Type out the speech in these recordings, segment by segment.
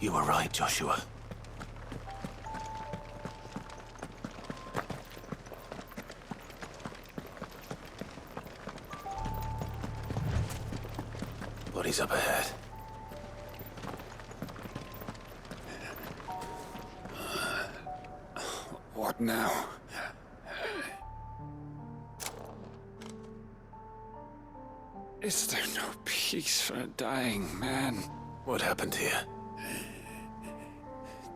You were right, Joshua. Bodies up ahead. What now? Is there no peace for a dying man? What happened here?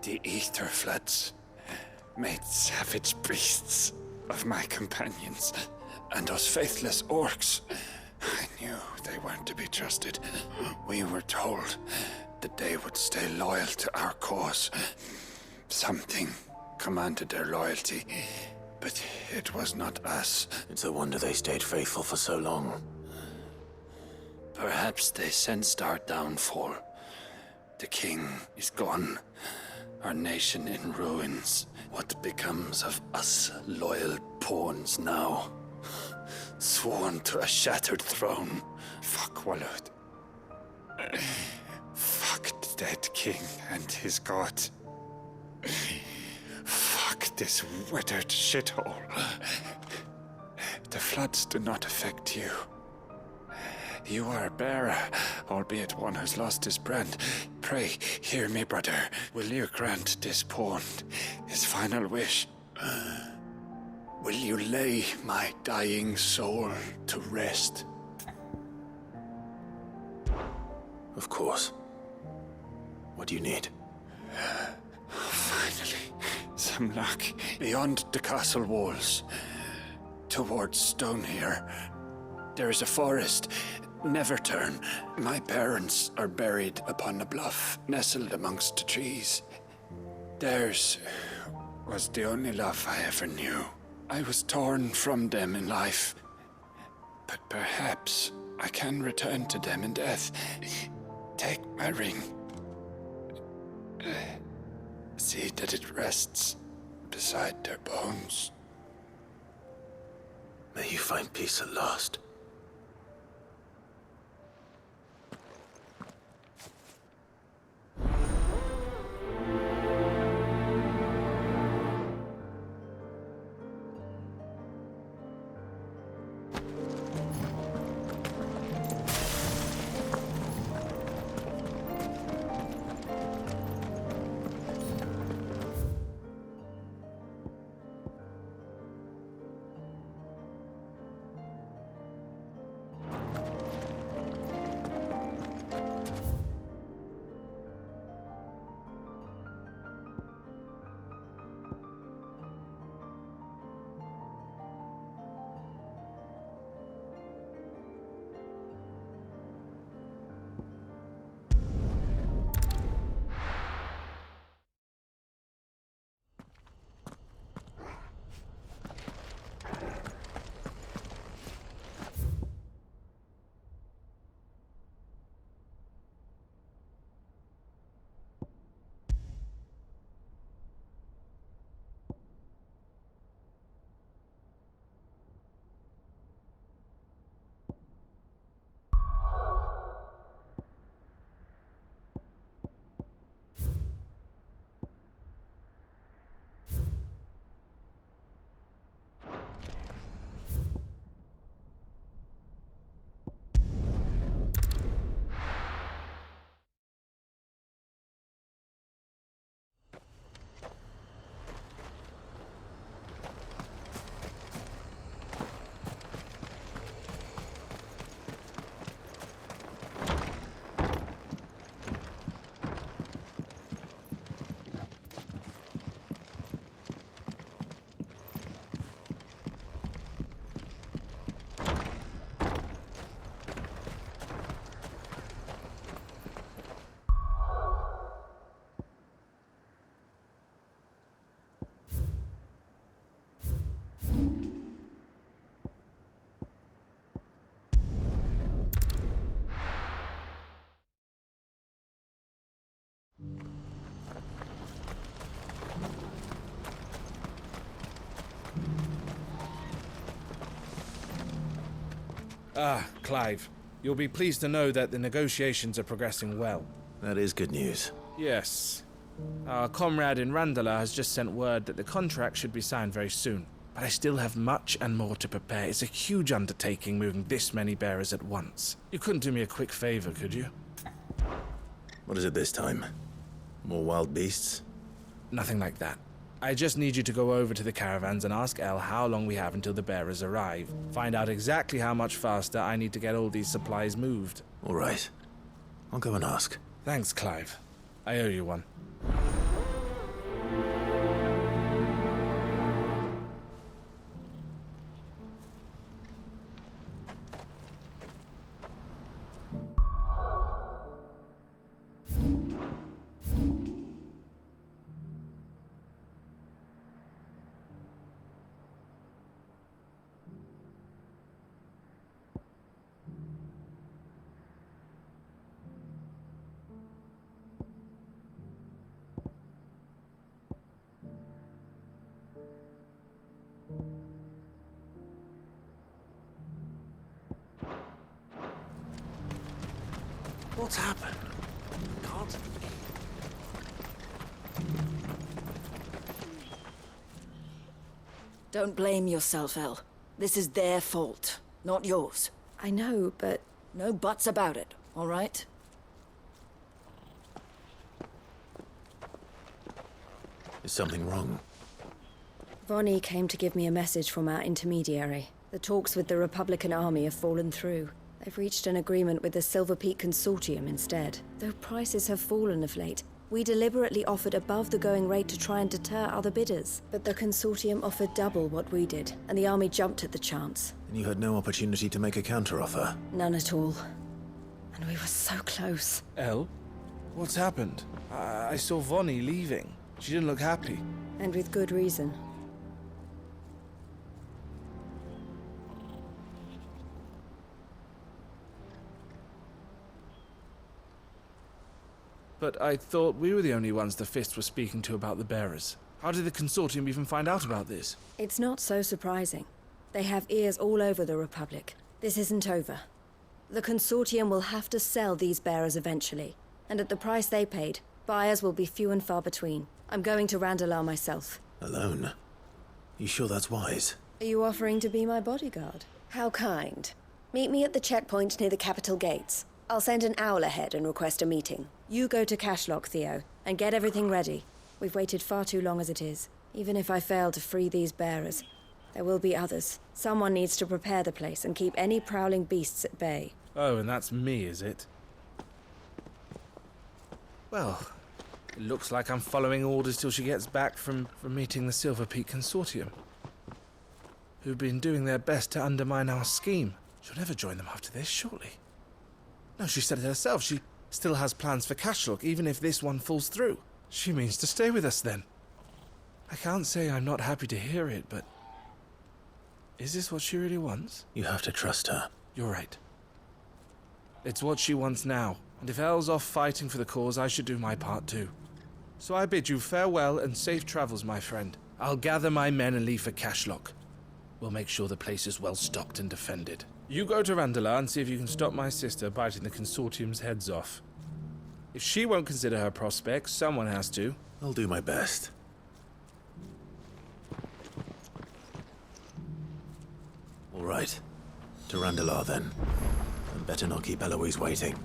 The ether floods made savage beasts of my companions and those faithless orcs. I knew they weren't to be trusted. We were told that they would stay loyal to our cause. Something commanded their loyalty, but it was not us. It's a wonder they stayed faithful for so long. Perhaps they sensed our downfall. The king is gone, our nation in ruins. What becomes of us loyal pawns now? Sworn to a shattered throne. Fuck Walud. Fuck the dead king and his god. Fuck this withered shithole. The floods do not affect you. You are a bearer, albeit one who's lost his brand. Pray, hear me, brother. Will you grant this pawn his final wish? Will you lay my dying soul to rest? Of course. What do you need? Finally, some luck. Beyond the castle walls, towards Stonehere, there is a forest. Never turn. My parents are buried upon a bluff, nestled amongst the trees. Theirs was the only love I ever knew. I was torn from them in life, but perhaps I can return to them in death. Take my ring. See that it rests beside their bones. May you find peace at last. Clive. You'll be pleased to know that the negotiations are progressing well. That is good news. Yes. Our comrade in Randala has just sent word that the contract should be signed very soon. But I still have much and more to prepare. It's a huge undertaking moving this many bearers at once. You couldn't do me a quick favor, could you? What is it this time? More wild beasts? Nothing like that. I just need you to go over to the caravans and ask El how long we have until the bearers arrive. Find out exactly how much faster I need to get all these supplies moved. All right. I'll go and ask. Thanks, Clive. I owe you one. What's happened? Can't... Don't blame yourself, El. This is their fault, not yours. I know, but... No buts about it, all right? Is something wrong? Vonnie came to give me a message from our intermediary. The talks with the Republican army have fallen through. They've reached an agreement with the Silver Peak Consortium instead. Though prices have fallen of late, we deliberately offered above the going rate to try and deter other bidders. But the Consortium offered double what we did, and the army jumped at the chance. And you had no opportunity to make a counteroffer? None at all. And we were so close. El? What's happened? I saw Vonnie leaving. She didn't look happy. And with good reason. But I thought we were the only ones the Fist were speaking to about the bearers. How did the Consortium even find out about this? It's not so surprising. They have ears all over the Republic. This isn't over. The Consortium will have to sell these bearers eventually. And at the price they paid, buyers will be few and far between. I'm going to Randalar myself. Alone? You sure that's wise? Are you offering to be my bodyguard? How kind. Meet me at the checkpoint near the Capital gates. I'll send an owl ahead and request a meeting. You go to Cashlock, Theo, and get everything ready. We've waited far too long as it is. Even if I fail to free these bearers, there will be others. Someone needs to prepare the place and keep any prowling beasts at bay. Oh, and that's me, is it? Well, it looks like I'm following orders till she gets back from meeting the Silver Peak Consortium, who've been doing their best to undermine our scheme. She'll never join them after this, surely. No, she said it herself. She still has plans for Cashlock, even if this one falls through. She means to stay with us, then. I can't say I'm not happy to hear it, but... is this what she really wants? You have to trust her. You're right. It's what she wants now, and if Elle's off fighting for the cause, I should do my part too. So I bid you farewell and safe travels, my friend. I'll gather my men and leave for Cashlock. We'll make sure the place is well stocked and defended. You go to Randalar and see if you can stop my sister biting the Consortium's heads off. If she won't consider her prospects, someone has to. I'll do my best. All right. To Randalar, then. And better not keep Eloise waiting.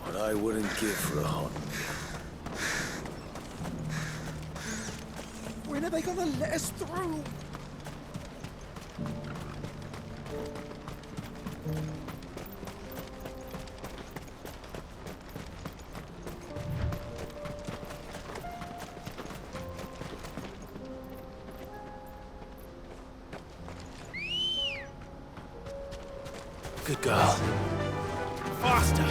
What I wouldn't give for a hot. When are they gonna let us through? Good girl. Faster!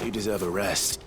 You deserve a rest.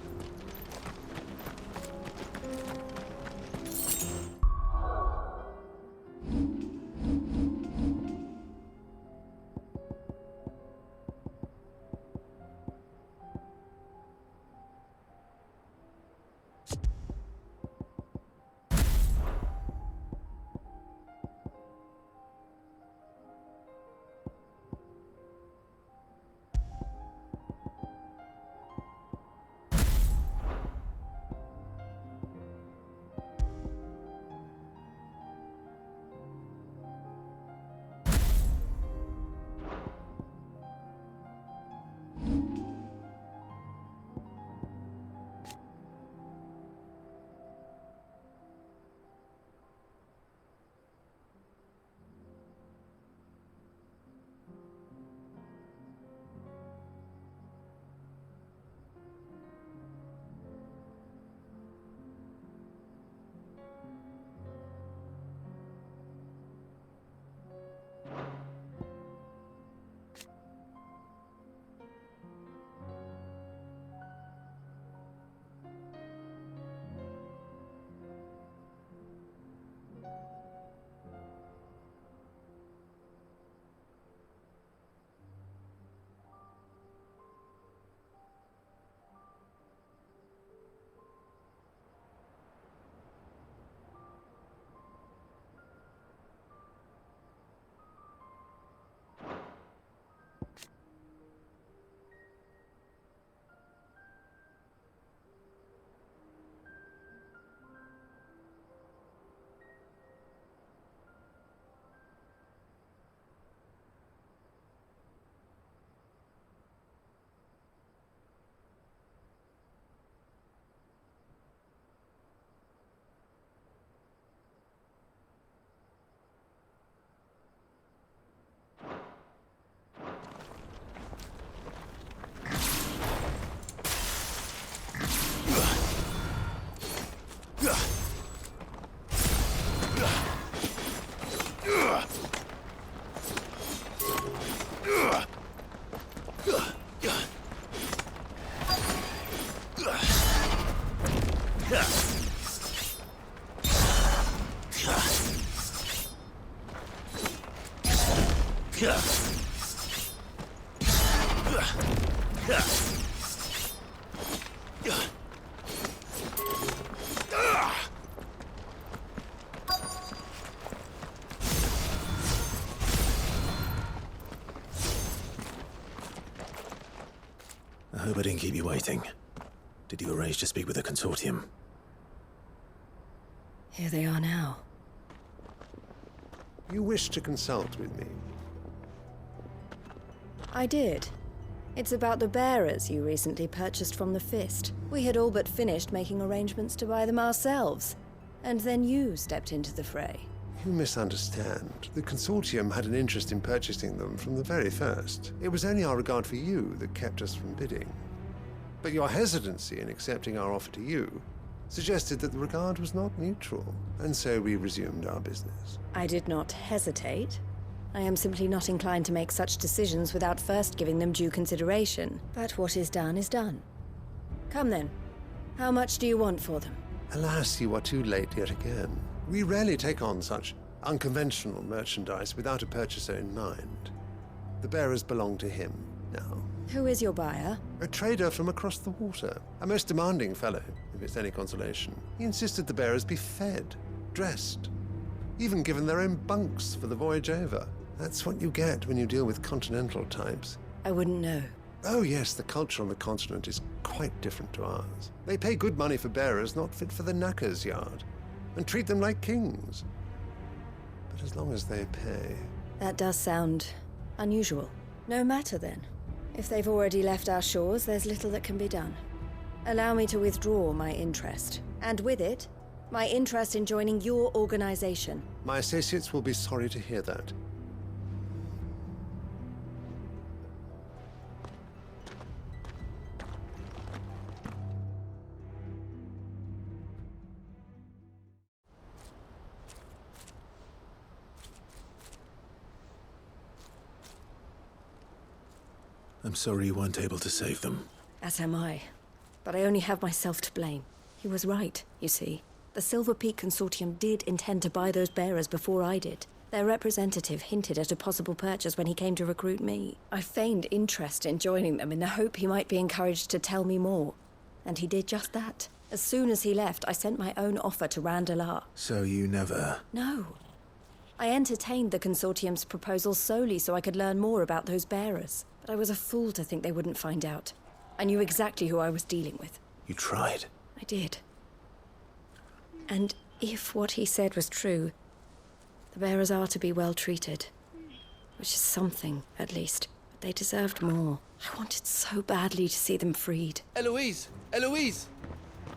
I hope I didn't keep you waiting. Did you arrange to speak with the consortium? Here they are now. You wish to consult with me? I did. It's about the bearers you recently purchased from the Fist. We had all but finished making arrangements to buy them ourselves. And then you stepped into the fray. You misunderstand. The consortium had an interest in purchasing them from the very first. It was only our regard for you that kept us from bidding. But your hesitancy in accepting our offer to you suggested that the regard was not mutual, and so we resumed our business. I did not hesitate. I am simply not inclined to make such decisions without first giving them due consideration. But what is done is done. Come then. How much do you want for them? Alas, you are too late yet again. We rarely take on such unconventional merchandise without a purchaser in mind. The bearers belong to him now. Who is your buyer? A trader from across the water. A most demanding fellow, if it's any consolation. He insisted the bearers be fed, dressed, even given their own bunks for the voyage over. That's what you get when you deal with continental types. I wouldn't know. Oh yes, the culture on the continent is quite different to ours. They pay good money for bearers not fit for the knacker's yard, and treat them like kings. But as long as they pay... That does sound unusual. No matter then. If they've already left our shores, there's little that can be done. Allow me to withdraw my interest. And with it, my interest in joining your organization. My associates will be sorry to hear that. I'm sorry you weren't able to save them. As am I. But I only have myself to blame. He was right, you see. The Silver Peak Consortium did intend to buy those bearers before I did. Their representative hinted at a possible purchase when he came to recruit me. I feigned interest in joining them in the hope he might be encouraged to tell me more. And he did just that. As soon as he left, I sent my own offer to Randalar. So you never... No. I entertained the Consortium's proposal solely so I could learn more about those bearers. But I was a fool to think they wouldn't find out. I knew exactly who I was dealing with. You tried. I did. And if what he said was true, the bearers are to be well treated. Which is something, at least. But they deserved more. I wanted so badly to see them freed. Eloise! Eloise!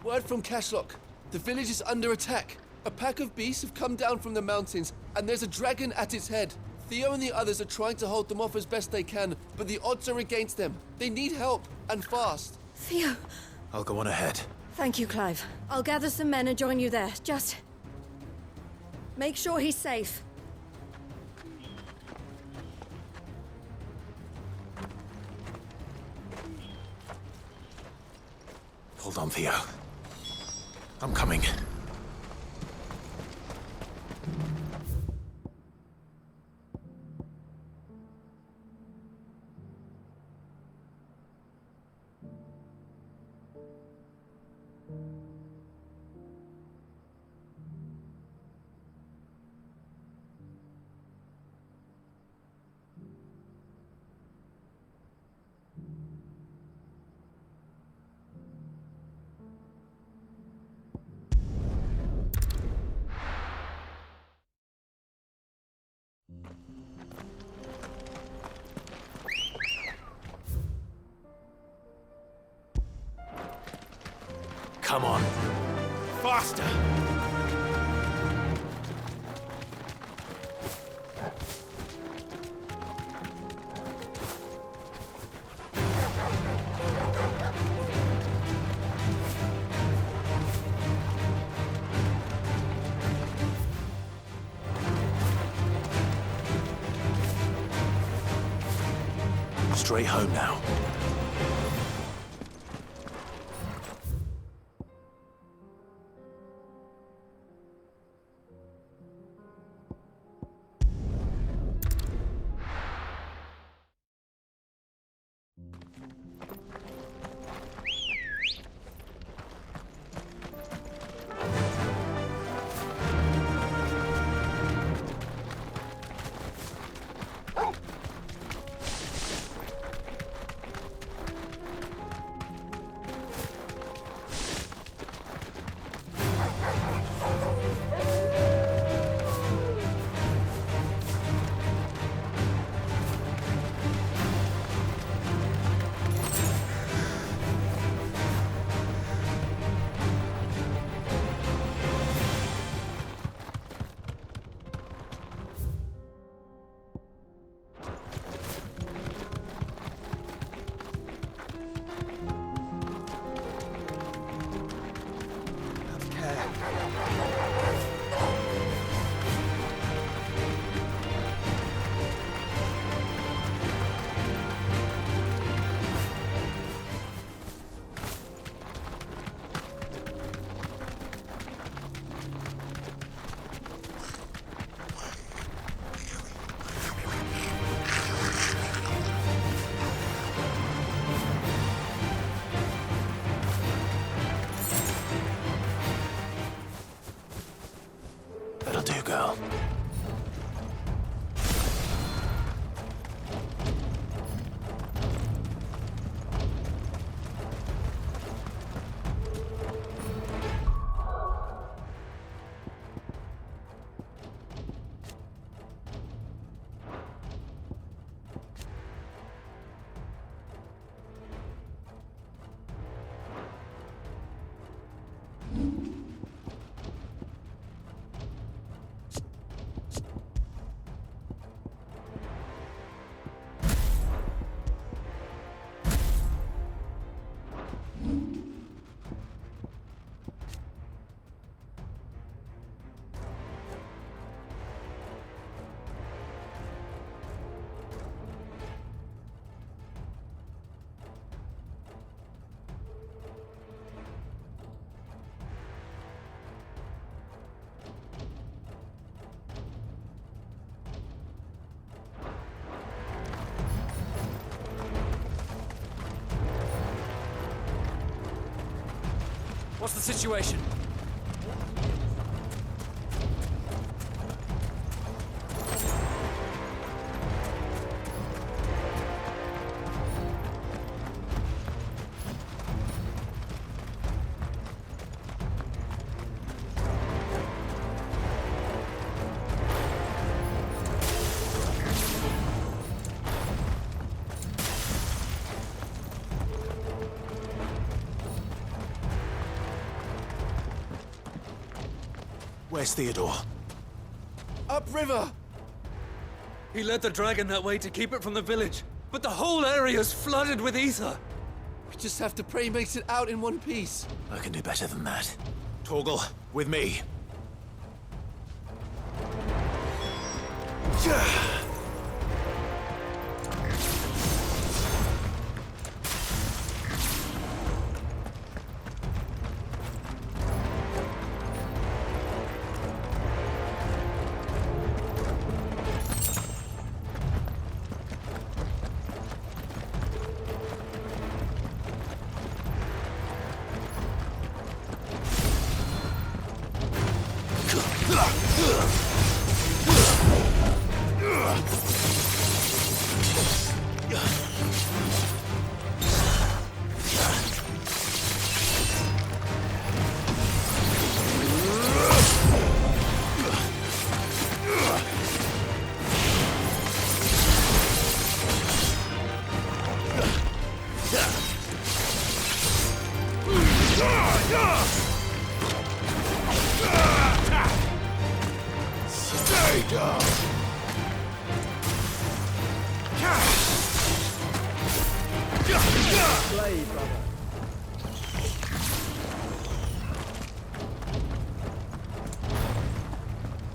Word from Cashlock. The village is under attack. A pack of beasts have come down from the mountains, and there's a dragon at its head. Theo and the others are trying to hold them off as best they can, but the odds are against them. They need help, and fast. Theo! I'll go on ahead. Thank you, Clive. I'll gather some men and join you there. Just... make sure he's safe. Hold on, Theo. I'm coming. Come on. Faster! Straight home now. That'll do, girl. What's the situation? Where's Theodore? Upriver! He led the dragon that way to keep it from the village, but the whole area's flooded with ether. We just have to pray he makes it out in one piece. I can do better than that. Torgal, with me.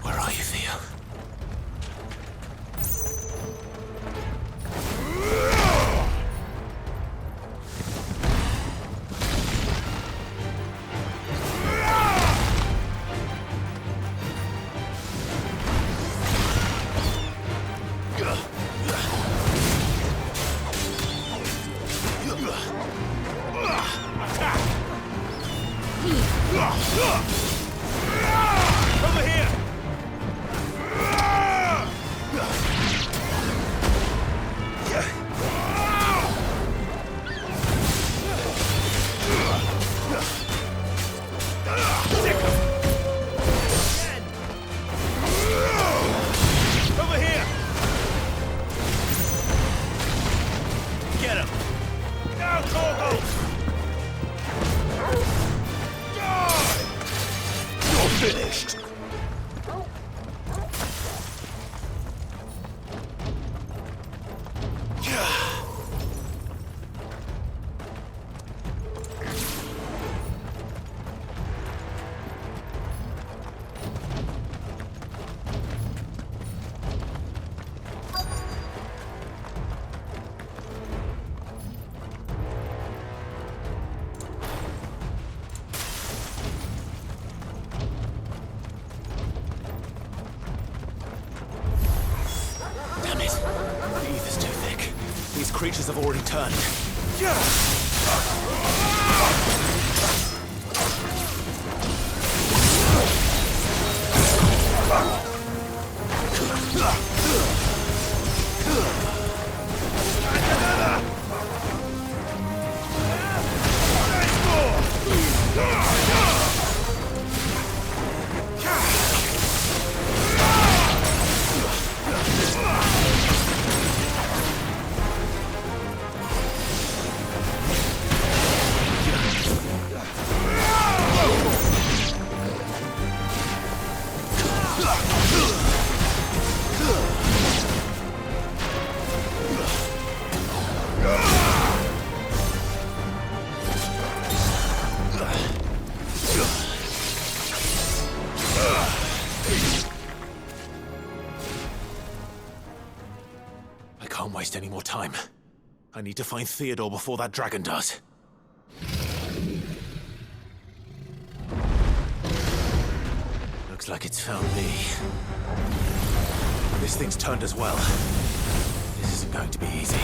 Where are you, Theo? Over here! Over here! Get him! Now, Torgal! You're finished! Damn it! The ether's too thick. These creatures have already turned. I can't waste any more time. I need to find Theodore before that dragon does. Looks like it's found me. This thing's turned as well. This isn't going to be easy.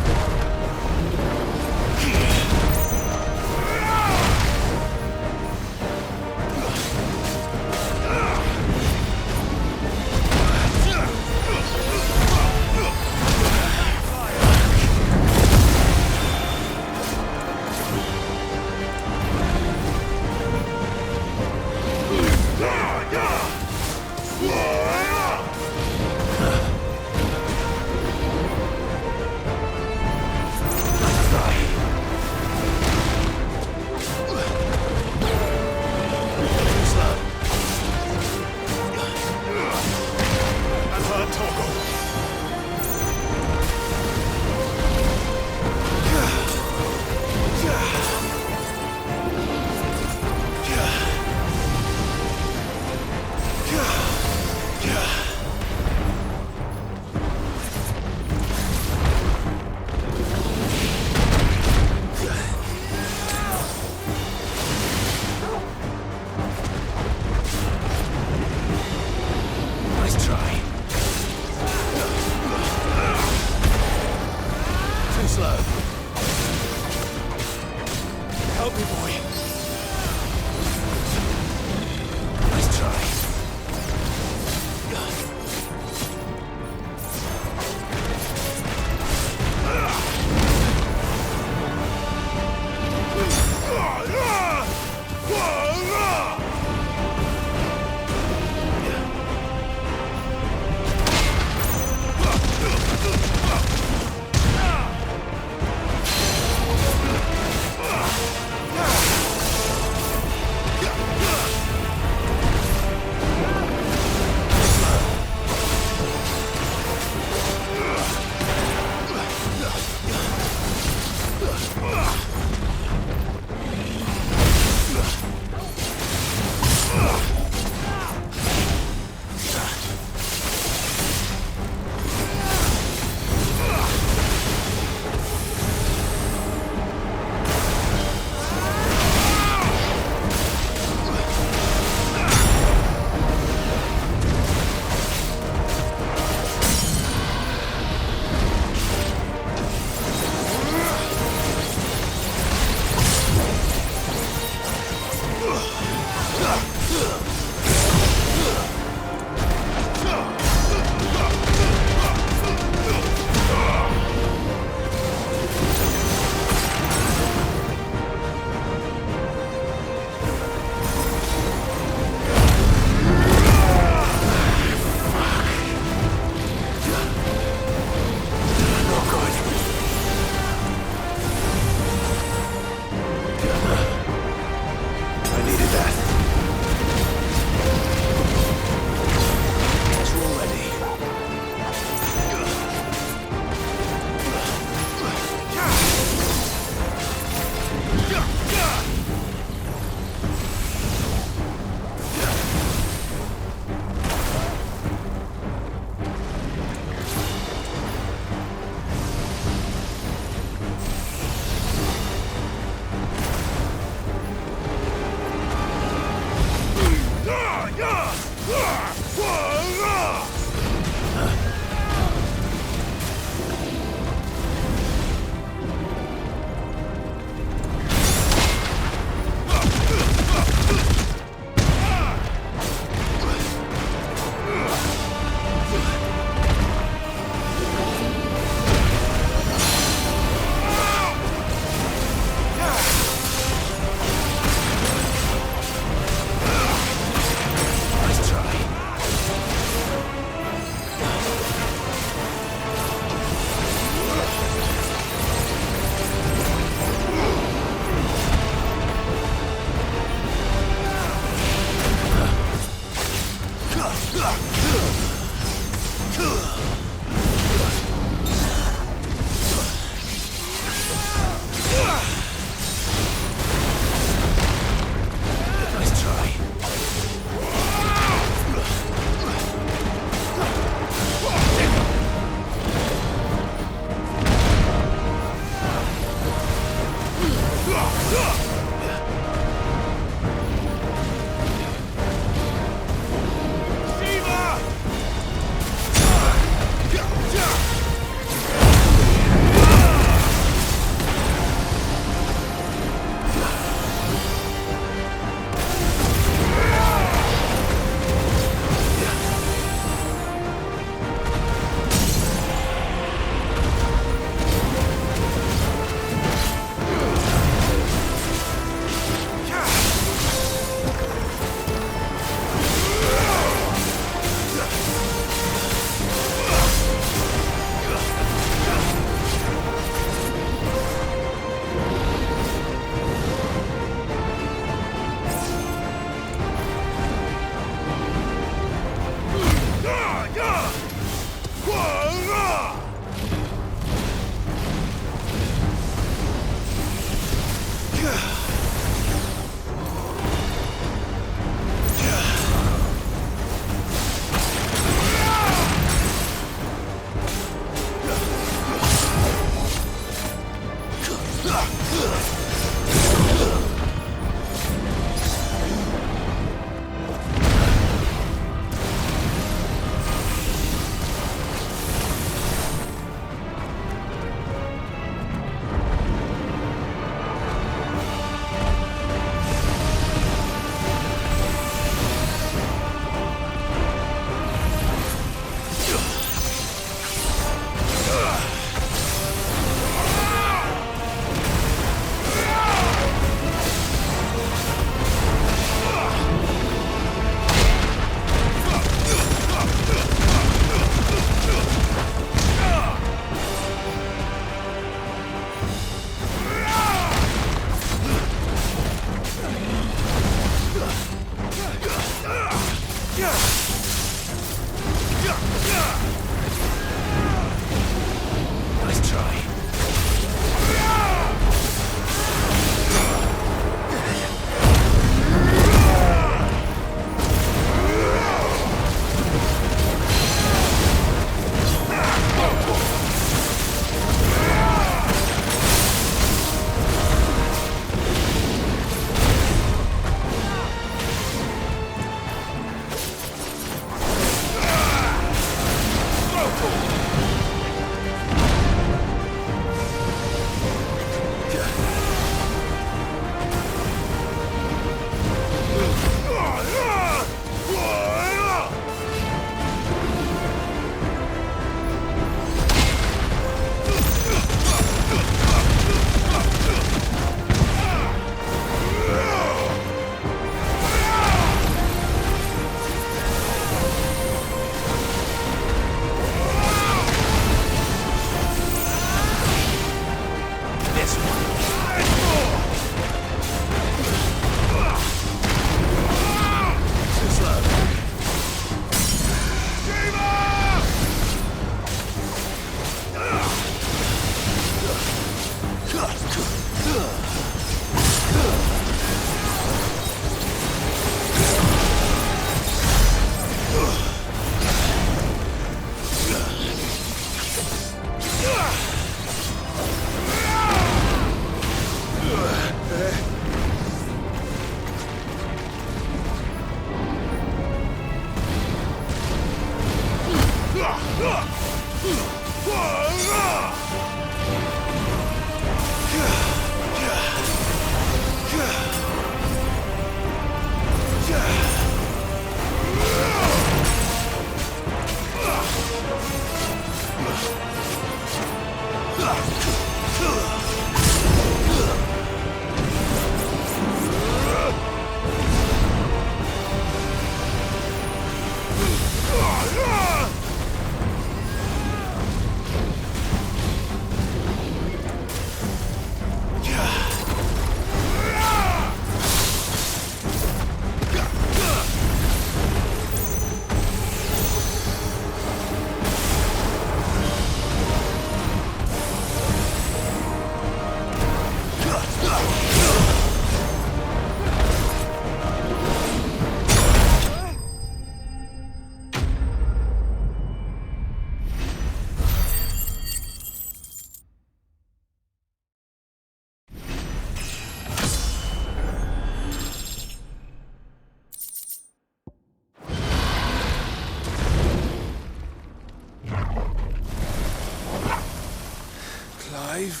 Clive.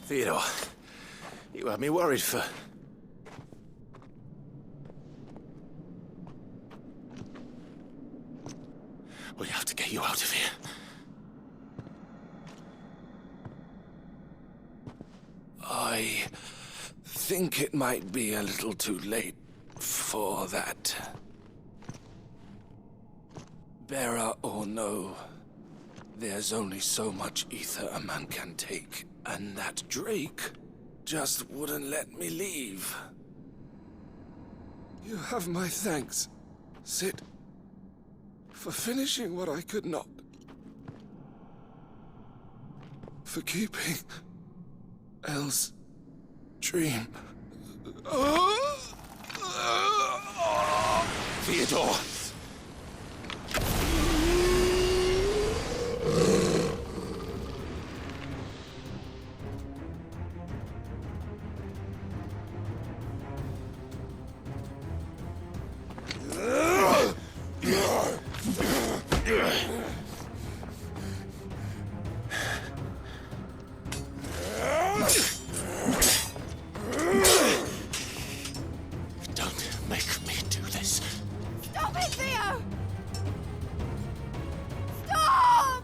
Theodore, you had me worried for... We have to get you out of here. I think it might be a little too late for that. Bearer or no, there's only so much ether a man can take, and that Drake just wouldn't let me leave. You have my thanks, Sid, for finishing what I could not. For keeping Elle's dream. Theodore! Don't make me do this. Stop it, Theo! Stop!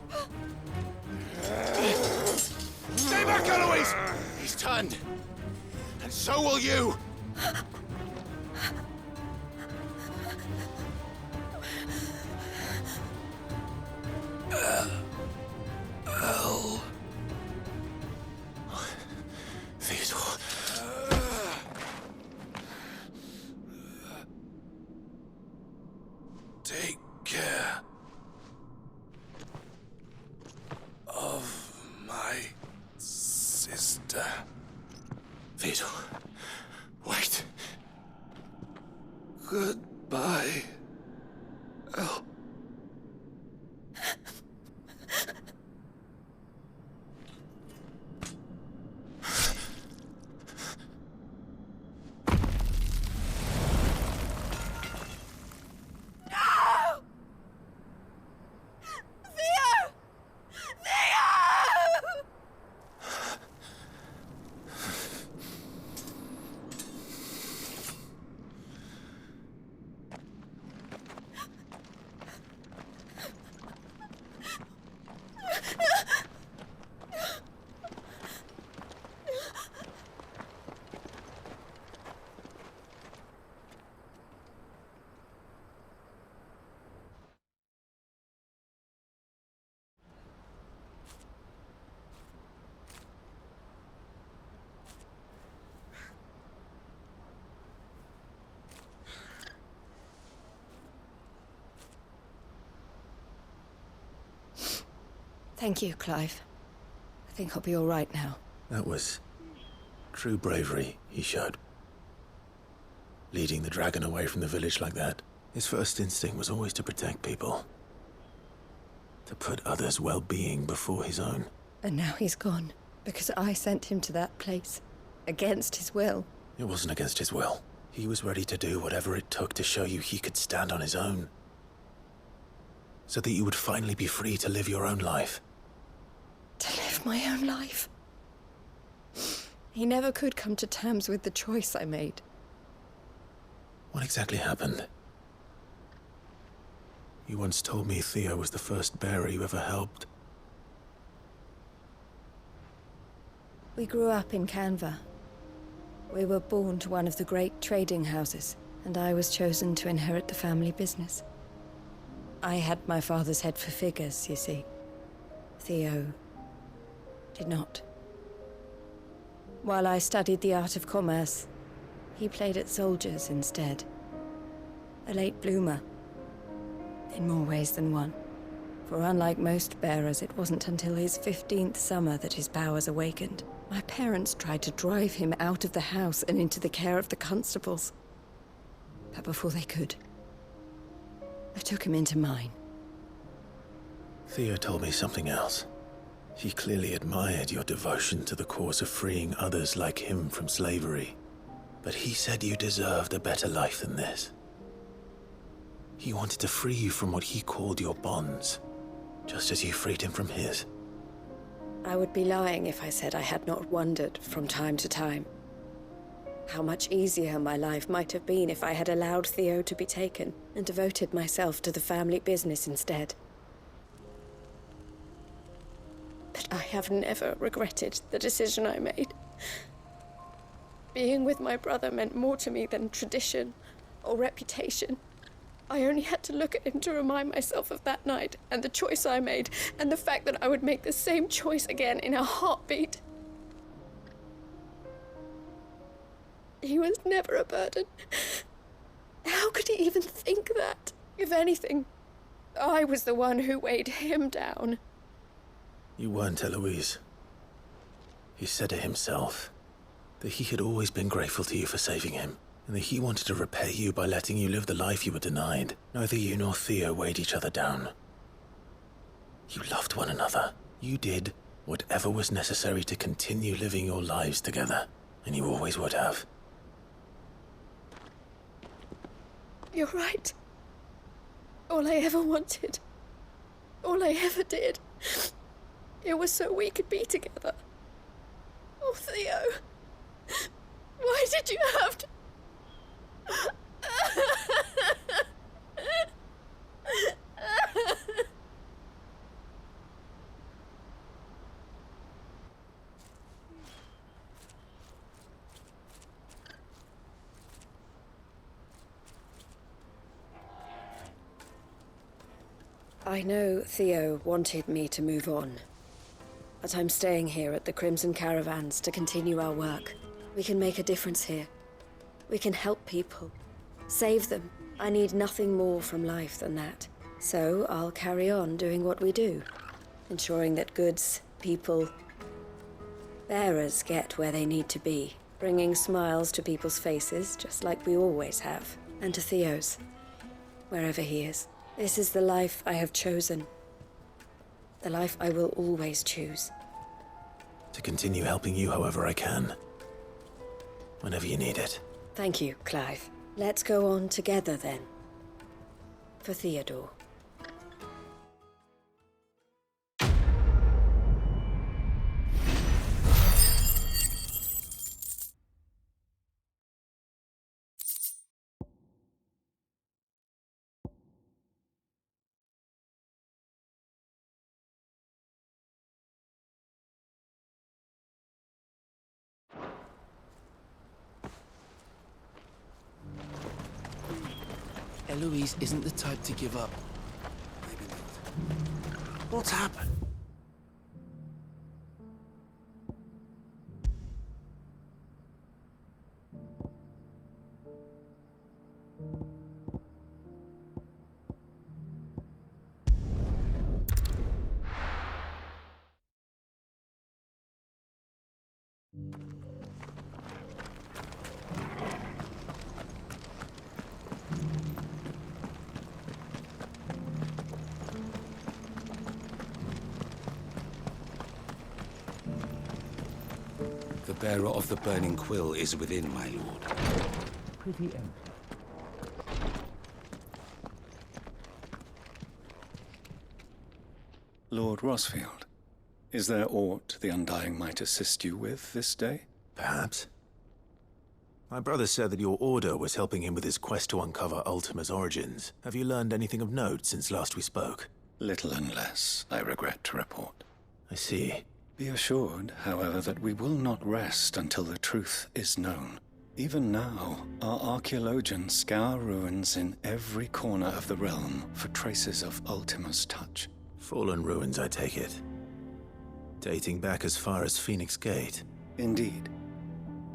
Stay back, Eloise! He's turned. And so will you! Theodore. Take care of my sister. Theodore, wait. Goodbye, Elle. Thank you, Clive. I think I'll be all right now. That was true bravery he showed. Leading the dragon away from the village like that. His first instinct was always to protect people. To put others' well-being before his own. And now he's gone, because I sent him to that place, against his will. It wasn't against his will. He was ready to do whatever it took to show you he could stand on his own. So that you would finally be free to live your own life. To live my own life. He never could come to terms with the choice I made. What exactly happened? You once told me Theo was the first bearer you ever helped. We grew up in Canva. We were born to one of the great trading houses, and I was chosen to inherit the family business. I had my father's head for figures, you see. Theo did not. While I studied the art of commerce, he played at soldiers instead. A late bloomer, in more ways than one. For unlike most bearers, it wasn't until his 15th summer that his powers awakened. My parents tried to drive him out of the house and into the care of the constables. But before they could, I took him into mine. Theo told me something else. He clearly admired your devotion to the cause of freeing others like him from slavery. But he said you deserved a better life than this. He wanted to free you from what he called your bonds, just as you freed him from his. I would be lying if I said I had not wondered from time to time how much easier my life might have been if I had allowed Theo to be taken and devoted myself to the family business instead. But I have never regretted the decision I made. Being with my brother meant more to me than tradition or reputation. I only had to look at him to remind myself of that night and the choice I made, and the fact that I would make the same choice again in a heartbeat. He was never a burden. How could he even think that? If anything, I was the one who weighed him down. You weren't, Eloise. He said it himself, that he had always been grateful to you for saving him, and that he wanted to repay you by letting you live the life you were denied. Neither you nor Theo weighed each other down. You loved one another. You did whatever was necessary to continue living your lives together, and you always would have. You're right. All I ever wanted, all I ever did, it was so we could be together. Oh, Theo, why did you have to... I know Theo wanted me to move on, but I'm staying here at the Crimson Caravans to continue our work. We can make a difference here. We can help people, save them. I need nothing more from life than that. So I'll carry on doing what we do, ensuring that goods, people, bearers get where they need to be, bringing smiles to people's faces, just like we always have, and to Theo's, wherever he is. This is the life I have chosen, the life I will always choose. To continue helping you however I can, whenever you need it. Thank you, Clive. Let's go on together then. For Theodore. Eloise isn't the type to give up. Maybe not. What's happened? The bearer of the burning quill is within, my lord. Pretty empty. Lord Rosfield, is there aught the Undying might assist you with this day? Perhaps. My brother said that your order was helping him with his quest to uncover Ultima's origins. Have you learned anything of note since last we spoke? Little and less, I regret to report. I see. Be assured, however, that we will not rest until the truth is known. Even now, our archaeologians scour ruins in every corner of the realm for traces of Ultima's touch. Fallen ruins, I take it. Dating back as far as Phoenix Gate. Indeed.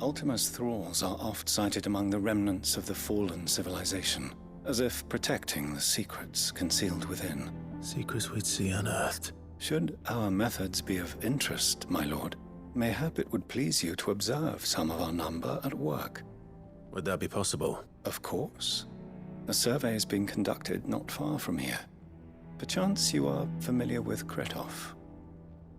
Ultima's thralls are oft sighted among the remnants of the fallen civilization, as if protecting the secrets concealed within. Secrets we'd see unearthed. Should our methods be of interest, my lord, mayhap it would please you to observe some of our number at work. Would that be possible? Of course. A survey is being conducted not far from here. Perchance you are familiar with Kretov,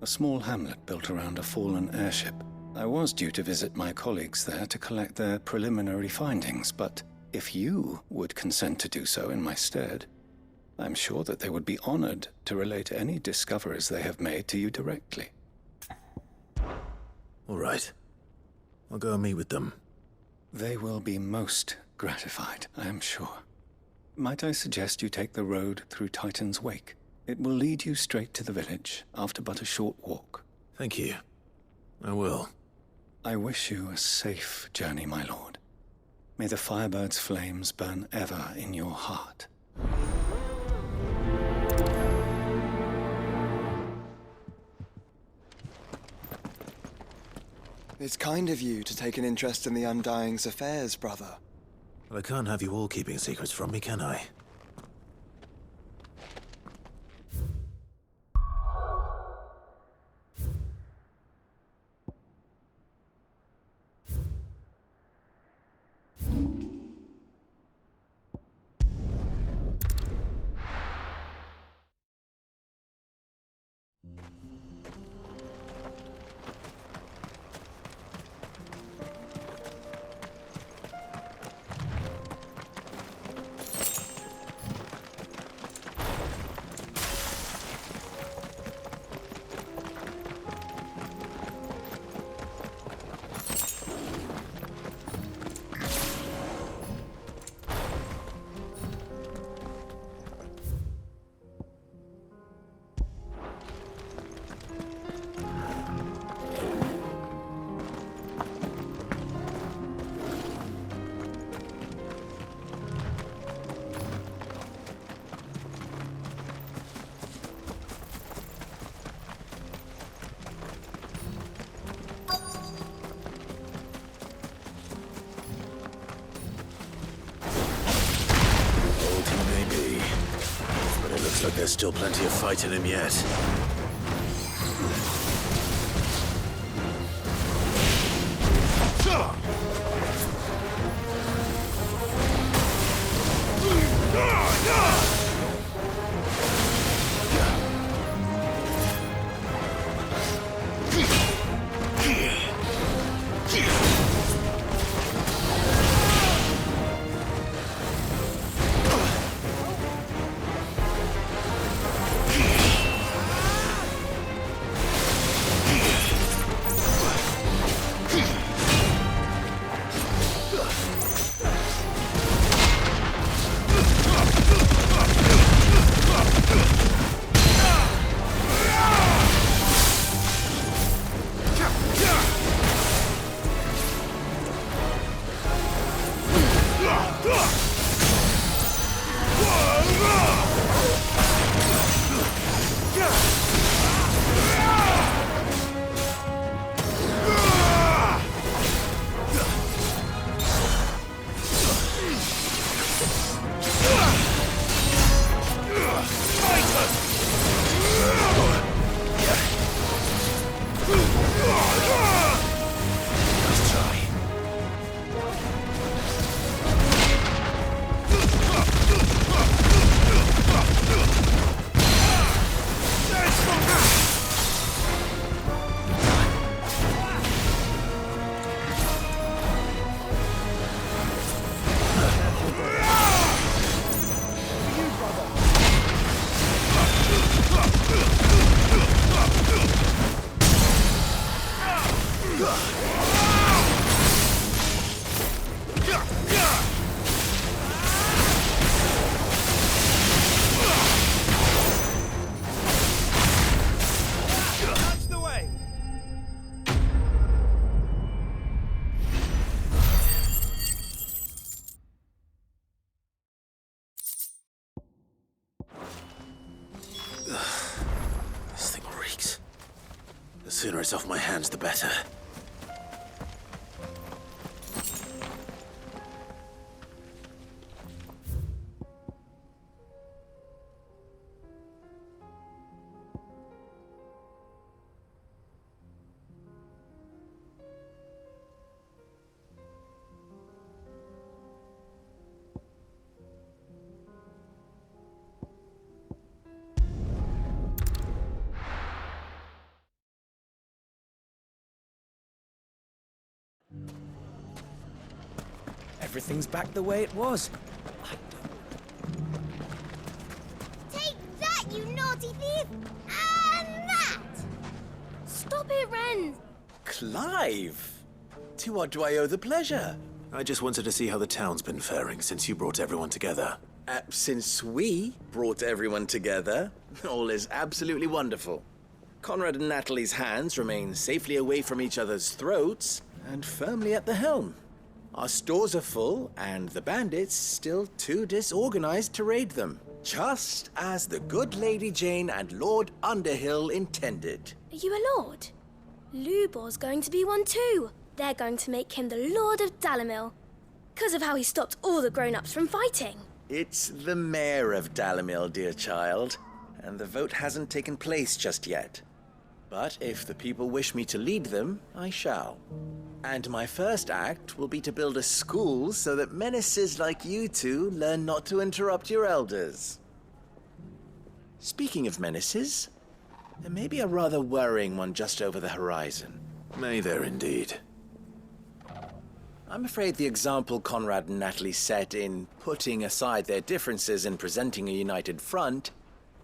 a small hamlet built around a fallen airship. I was due to visit my colleagues there to collect their preliminary findings, but if you would consent to do so in my stead, I'm sure that they would be honored to relate any discoveries they have made to you directly. All right. I'll go and meet with them. They will be most gratified, I am sure. Might I suggest you take the road through Titan's Wake? It will lead you straight to the village after but a short walk. Thank you. I will. I wish you a safe journey, my lord. May the Firebird's flames burn ever in your heart. It's kind of you to take an interest in the Undying's affairs, brother. Well, I can't have you all keeping secrets from me, can I? Looks like there's still plenty of fight in him yet. This thing reeks. The sooner it's off my hands, the better. Everything's back the way it was. Take that, you naughty thief! And that! Stop it, Ren! Clive! To what do I owe the pleasure? I just wanted to see how the town's been faring since you brought everyone together. Since we brought everyone together, all is absolutely wonderful. Conrad and Natalie's hands remain safely away from each other's throats and firmly at the helm. Our stores are full, and the bandits still too disorganized to raid them. Just as the good Lady Jane and Lord Underhill intended. Are you a lord? Lubor's going to be one too. They're going to make him the Lord of Dalimil. Because of how he stopped all the grown-ups from fighting. It's the mayor of Dalimil, dear child, and the vote hasn't taken place just yet. But if the people wish me to lead them, I shall. And my first act will be to build a school so that menaces like you two learn not to interrupt your elders. Speaking of menaces, there may be a rather worrying one just over the horizon. May there indeed. I'm afraid the example Conrad and Natalie set in putting aside their differences and presenting a united front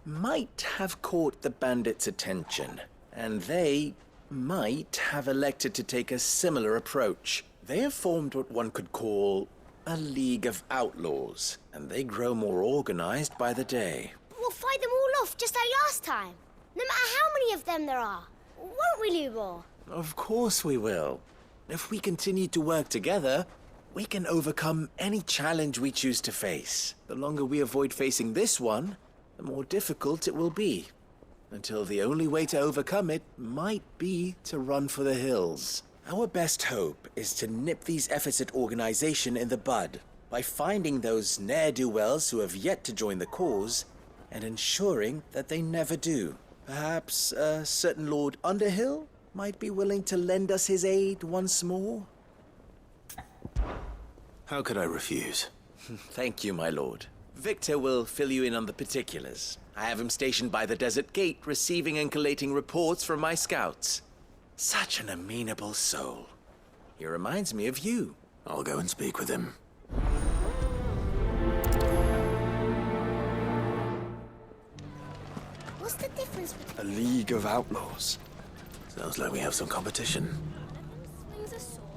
might have caught the bandits' attention, and they might have elected to take a similar approach. They have formed what one could call a League of Outlaws, and they grow more organized by the day. We'll fight them all off just like last time. No matter how many of them there are. Won't we, Lubor? Of course we will. If we continue to work together, we can overcome any challenge we choose to face. The longer we avoid facing this one, the more difficult it will be. Until the only way to overcome it might be to run for the hills. Our best hope is to nip these efforts at organization in the bud by finding those ne'er-do-wells who have yet to join the cause and ensuring that they never do. Perhaps a certain Lord Underhill might be willing to lend us his aid once more? How could I refuse? Thank you, my lord. Victor will fill you in on the particulars. I have him stationed by the desert gate, receiving and collating reports from my scouts. Such an amenable soul. He reminds me of you. I'll go and speak with him. What's the difference between A League of Outlaws. Sounds like we have some competition. swings a sword?